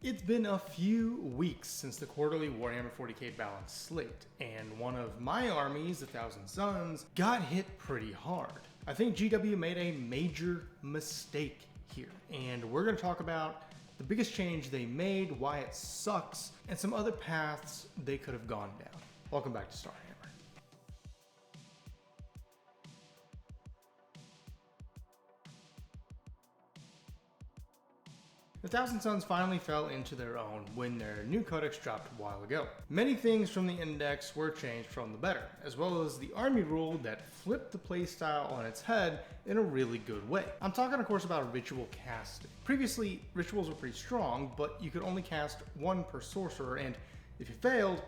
It's been a few weeks since the quarterly Warhammer 40k balance slate, and one of my armies, the Thousand Sons, got hit pretty hard. I think GW made a major mistake here, and we're going to talk about the biggest change they made, why it sucks, and some other paths they could have gone down. Welcome back to Starhammer. The Thousand Sons finally fell into their own when their new codex dropped a while ago. Many things from the index were changed from the better, as well as the army rule that flipped the playstyle on its head in a really good way. I'm talking of course about ritual casting. Previously, rituals were pretty strong, but you could only cast one per sorcerer, and if you failed,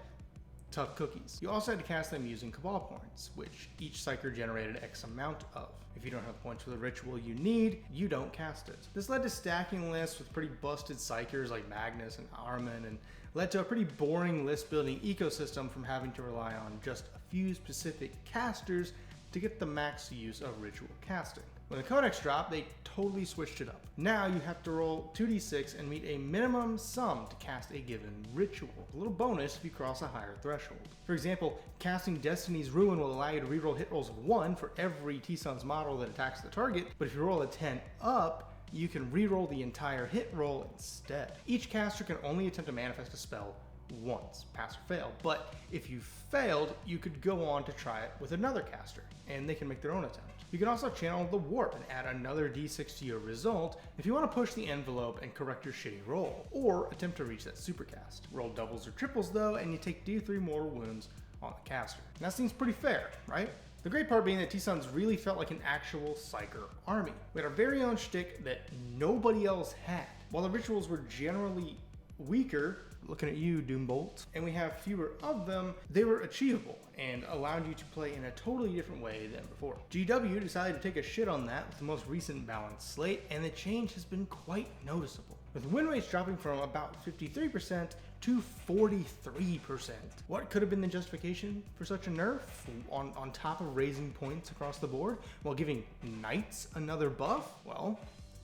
tough cookies. You also had to cast them using Cabal points, which each psyker generated X amount of. If you don't have points for the ritual you need, you don't cast it. This led to stacking lists with pretty busted psykers like Magnus and Armin, and led to a pretty boring list building ecosystem from having to rely on just a few specific casters to get the max use of ritual casting. When the codex dropped, they totally switched it up. Now you have to roll 2d6 and meet a minimum sum to cast a given ritual. A little bonus if you cross a higher threshold. For example, casting Destiny's Ruin will allow you to reroll hit rolls of 1 for every T-Sun's model that attacks the target, but if you roll a 10 up, you can reroll the entire hit roll instead. Each caster can only attempt to manifest a spell once, pass or fail, but if you failed, you could go on to try it with another caster, and they can make their own attempt. You can also channel the warp and add another d6 to your result if you want to push the envelope and correct your shitty roll, or attempt to reach that supercast. Roll doubles or triples though, and you take d3 more wounds on the caster. And that seems pretty fair, right? The great part being that T-Sons really felt like an actual psyker army. We had our very own shtick that nobody else had. While the rituals were generally weaker, looking at you, Doombolt, and we have fewer of them, they were achievable and allowed you to play in a totally different way than before. GW decided to take a shit on that with the most recent balanced slate, and the change has been quite noticeable, with win rates dropping from about 53% to 43%. What could have been the justification for such a nerf on top of raising points across the board while giving knights another buff? Well,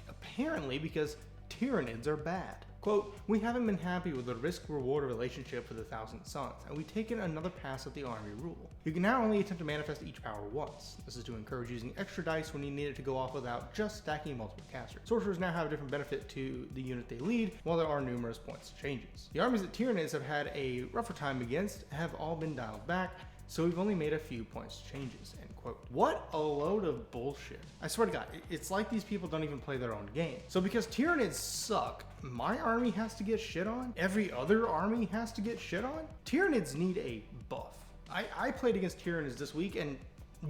apparently because Tyranids are bad. Quote, "We haven't been happy with the risk-reward relationship for the Thousand Sons, and we've taken another pass at the army rule. You can now only attempt to manifest each power once. This is to encourage using extra dice when you need it to go off without just stacking multiple casters. Sorcerers now have a different benefit to the unit they lead, while there are numerous points changes. The armies that Tyranids have had a rougher time against have all been dialed back, so we've only made a few points changes," end quote. What a load of bullshit. I swear to God, it's like these people don't even play their own game. So because Tyranids suck, my army has to get shit on? Every other army has to get shit on? Tyranids need a buff. I played against Tyranids this week, and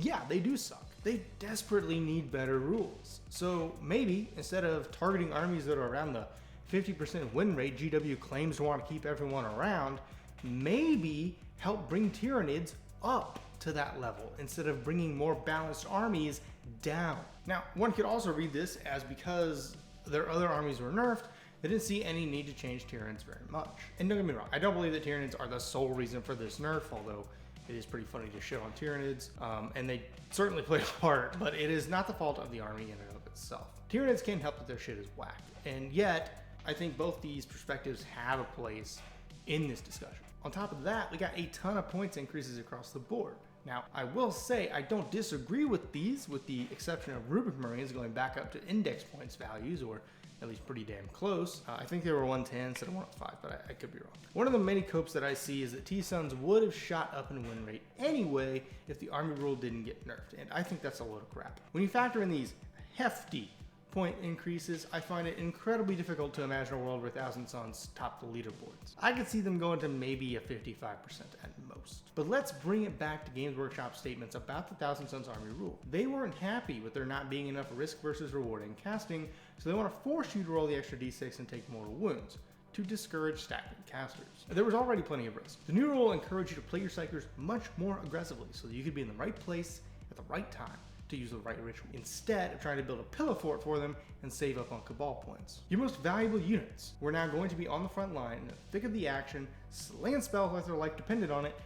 yeah, they do suck. They desperately need better rules. So maybe, instead of targeting armies that are around the 50% win rate GW claims to want to keep everyone around, maybe help bring Tyranids up to that level instead of bringing more balanced armies down. Now, one could also read this as because their other armies were nerfed, they didn't see any need to change Tyranids very much. And don't get me wrong, I don't believe that Tyranids are the sole reason for this nerf, although it is pretty funny to shit on Tyranids, and they certainly play a part, but it is not the fault of the army in and of itself. Tyranids can't help that their shit is whack, and yet I think both these perspectives have a place in this discussion. On top of that, we got a ton of points increases across the board. Now, I will say I don't disagree with these, with the exception of Rubric Marines going back up to index points values, or at least pretty damn close. I think they were 110 instead of 105, but I could be wrong. One of the many copes that I see is that T-Sons would have shot up in win rate anyway if the army rule didn't get nerfed, and I think that's a load of crap. When you factor in these hefty point increases, I find it incredibly difficult to imagine a world where Thousand Sons top the leaderboards. I could see them going to maybe a 55% at most. But let's bring it back to Games Workshop statements about the Thousand Sons army rule. They weren't happy with there not being enough risk versus reward in casting, so they want to force you to roll the extra d6 and take mortal wounds to discourage stacking casters. There was already plenty of risk. The new rule encouraged you to play your psykers much more aggressively so that you could be in the right place at the right time to use the right ritual, instead of trying to build a pillow fort for them and save up on Cabal points. Your most valuable units were now going to be on the front line in the thick of the action, slinging spells like their life depended on it,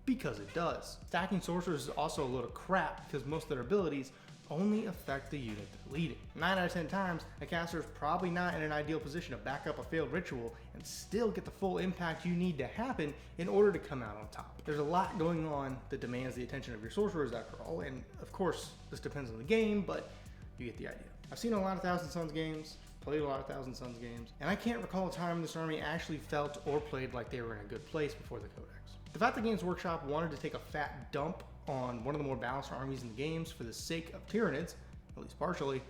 because it does. Stacking sorcerers is also a load of crap because most of their abilities only affect the unit they're leading. 9 out of 10 times, a caster is probably not in an ideal position to back up a failed ritual and still get the full impact you need to happen in order to come out on top. There's a lot going on that demands the attention of your sorcerers after all, and of course, this depends on the game, but you get the idea. I've seen a lot of Thousand Sons games, played a lot of Thousand Sons games, and I can't recall a time this army actually felt or played like they were in a good place before the Codex. The fact that Games Workshop wanted to take a fat dump on one of the more balanced armies in the games for the sake of Tyranids, at least partially,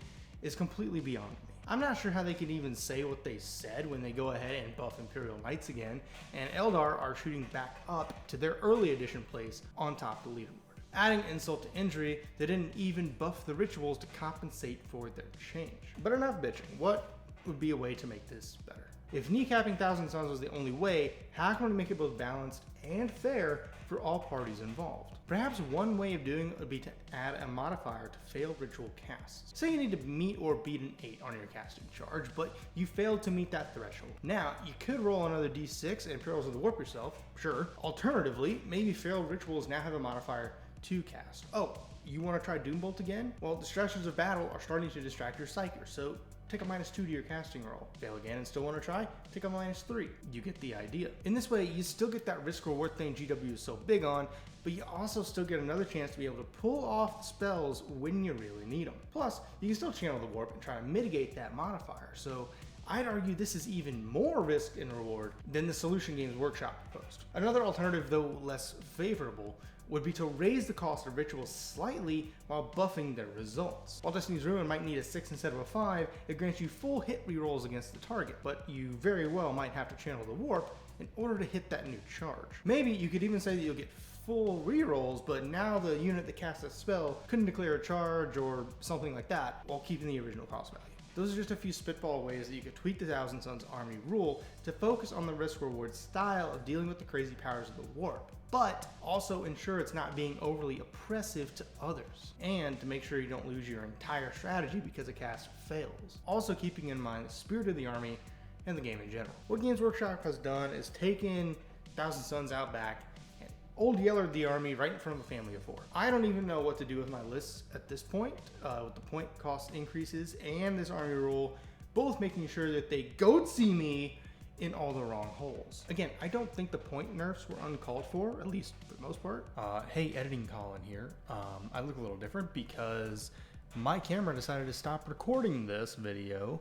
is completely beyond me. I'm not sure how they can even say what they said when they go ahead and buff Imperial Knights again, and Eldar are shooting back up to their early edition place on top of the leaderboard. Adding insult to injury, they didn't even buff the rituals to compensate for their change. But enough bitching, what would be a way to make this better? If kneecapping Thousand Sons was the only way, how can we make it both balanced and fair for all parties involved? Perhaps one way of doing it would be to add a modifier to failed ritual casts. Say you need to meet or beat an 8 on your casting charge, but you failed to meet that threshold. Now, you could roll another d6 and Perils of the Warp yourself, sure. Alternatively, maybe failed rituals now have a modifier to cast. Oh, you want to try Doombolt again? Well, the stressors of battle are starting to distract your Psyker, so take a -2 to your casting roll. Fail again and still want to try? Take a -3. You get the idea. In this way, you still get that risk reward thing GW is so big on, but you also still get another chance to be able to pull off spells when you really need them. Plus, you can still channel the warp and try to mitigate that modifier, so I'd argue this is even more risk and reward than the solution Games Workshop proposed. Another alternative, though less favorable, would be to raise the cost of rituals slightly while buffing their results. While Destiny's Ruin might need a 6 instead of a 5, it grants you full hit rerolls against the target, but you very well might have to channel the warp in order to hit that new charge. Maybe you could even say that you'll get full rerolls, but now the unit that casts a spell couldn't declare a charge or something like that while keeping the original cost value. Those are just a few spitball ways that you could tweak the Thousand Sons army rule to focus on the risk-reward style of dealing with the crazy powers of the warp, but also ensure it's not being overly oppressive to others, and to make sure you don't lose your entire strategy because a cast fails. Also keeping in mind the spirit of the army and the game in general. What Games Workshop has done is taken Thousand Sons out back and Old Yeller the army right in front of the family of 4. I don't even know what to do with my lists at this point, with the point cost increases and this army rule, both making sure that they goatsy me in all the wrong holes. Again, I don't think the point nerfs were uncalled for, at least for the most part. Hey, editing Colin here. I look a little different because my camera decided to stop recording this video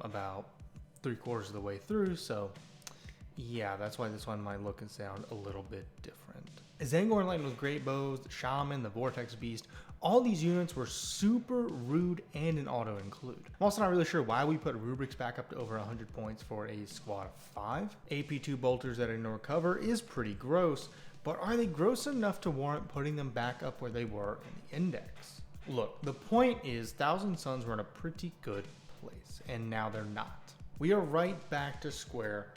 about 3/4 of the way through, so yeah, that's why this one might look and sound a little bit different. Zangor Enlightened with Great Bows, the Shaman, the Vortex Beast, all these units were super rude and an auto include. I'm also not really sure why we put rubrics back up to over 100 points for a squad of 5. AP2 bolters that ignore cover is pretty gross, but are they gross enough to warrant putting them back up where they were in the index? Look, the point is Thousand Sons were in a pretty good place, and now they're not. We are right back to square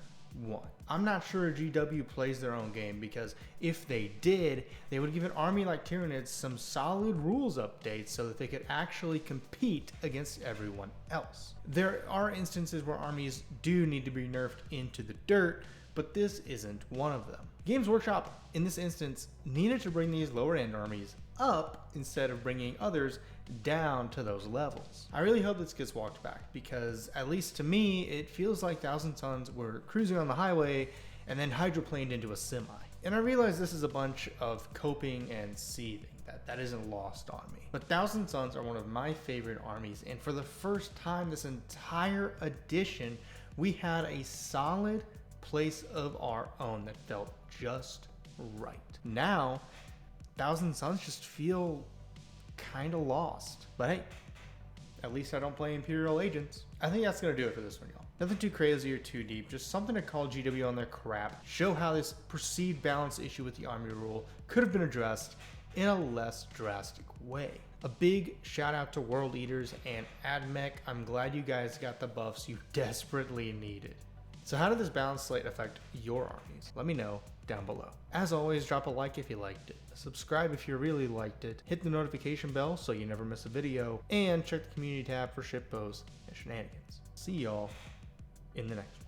one. I'm not sure GW plays their own game, because if they did, they would give an army like Tyranids some solid rules updates so that they could actually compete against everyone else. There are instances where armies do need to be nerfed into the dirt, but this isn't one of them. Games Workshop, in this instance, needed to bring these lower end armies up instead of bringing others down to those levels. I really hope this gets walked back, because at least to me, it feels like Thousand Sons were cruising on the highway and then hydroplaned into a semi. And I realize this is a bunch of coping and seething, that isn't lost on me. But Thousand Sons are one of my favorite armies, and for the first time this entire edition, we had a solid place of our own that felt just right. Now, Thousand Sons just feel kind of lost. But hey, at least I don't play Imperial Agents. I think that's going to do it for this one, y'all. Nothing too crazy or too deep, just something to call GW on their crap, show how this perceived balance issue with the army rule could have been addressed in a less drastic way. A big shout out to World Eaters and AdMech. I'm glad you guys got the buffs you desperately needed. So how did this balance slate affect your armies? Let me know down below. As always, drop a like if you liked it, subscribe if you really liked it, hit the notification bell so you never miss a video, and check the community tab for shitposts and shenanigans. See y'all in the next one.